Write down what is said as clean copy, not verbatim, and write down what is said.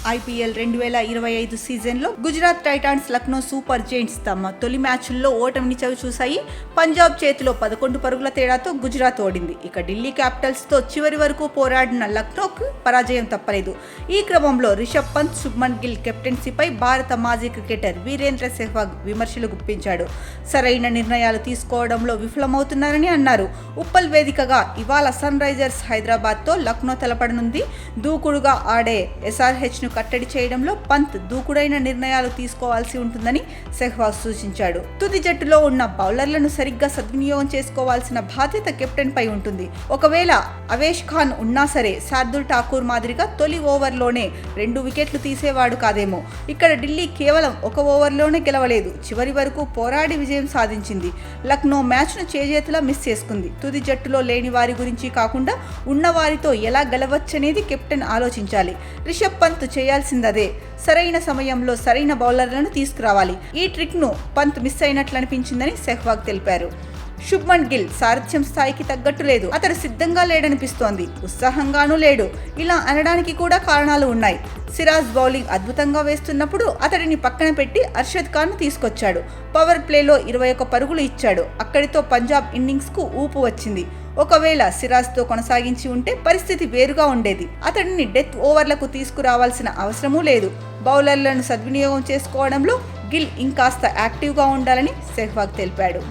IPL 2025 సీజన్లో Gujarat Titans Lucknow super giants తమ తొలి మ్యాచ్ల్లో ఓటమిని చవిచూశాయి. పంజాబ్ చేతిలో 11 పరుగుల తేడాతో గుజరాత్ ఓడింది. ఇక ఢిల్లీ క్యాపిటల్స్తో చివరి వరకు పోరాడిన లక్నోకు పరాజయం తప్పలేదు. ఈ క్రమంలో రిషబ్ పంత్, శుభ్మన్ గిల్ కెప్టెన్సీపై భారత మాజీ క్రికెటర్ వీరేంద్ర సెహ్వాగ్ విమర్శలు గుప్పించాడు. సరైన నిర్ణయాలు తీసుకోవడంలో విఫలమవుతున్నారని అన్నారు. ఉప్పల్ వేదికగా ఇవాళ సన్ రైజర్స్ హైదరాబాద్తో లక్నో తలపడనుంది. దూకుడుగా ఆడే SRHను కట్టడి చేయడంలో పంత్ దూకుడైన నిర్ణయాలు తీసుకోవాల్సి ఉంటుందని సెహ్వాగ్ సూచించాడు. తుది జట్టులో ఉన్న బౌలర్లను సరిగ్గా సద్వినియోగం చేసుకోవాల్సిన బాధ్యత కెప్టెన్ పై ఉంటుంది. ఒకవేళ అవేష్ ఖాన్ ఉన్నా సరే శార్దుల్ ఠాకూర్ మాదిరిగా తొలి ఓవర్లోనే 2 వికెట్లు తీసేవాడు కాదేమో. ఇక్కడ ఢిల్లీ కేవలం 1 ఓవర్లోనే గెలవలేదు, చివరి వరకు పోరాడి విజయం సాధించింది. లక్నో మ్యాచ్ను చేజేతులా మిస్ చేసుకుంది. తుది జట్టులో లేని వారి గురించి కాకుండా ఉన్న వారితో ఎలా గెలవచ్చనేది కెప్టెన్ ఆలోచించాలి. రిషబ్ పంత్ చేయాల్సిందదే. సరైన సమయంలో సరైన బౌలర్లను తీసుకురావాలి. ఈ ట్రిక్ను పంత్ మిస్ అయినట్లు అనిపించిందని సెహ్వాగ్ తెలిపారు. శుభ్మన్ గిల్ సారథ్యం స్థాయికి తగ్గట్టు లేదు. అతడు సిద్ధంగా లేడనిపిస్తోంది, ఉత్సాహంగానూ లేడు. ఇలా అనడానికి కూడా కారణాలు ఉన్నాయి. సిరాజ్ బౌలింగ్ అద్భుతంగా వేస్తున్నప్పుడు అతడిని పక్కన పెట్టి అర్షద్ ఖాన్ తీసుకొచ్చాడు. పవర్ ప్లేలో 21 పరుగులు ఇచ్చాడు. అక్కడితో పంజాబ్ ఇన్నింగ్స్కు ఊపు వచ్చింది. ఒకవేళ సిరాజ్తో కొనసాగించి ఉంటే పరిస్థితి వేరుగా ఉండేది. అతడిని డెత్ ఓవర్లకు తీసుకురావాల్సిన అవసరమూ లేదు. బౌలర్లను సద్వినియోగం చేసుకోవడంలో గిల్ ఇంకాస్త యాక్టివ్గా ఉండాలని సెహ్వాగ్ తెలిపాడు.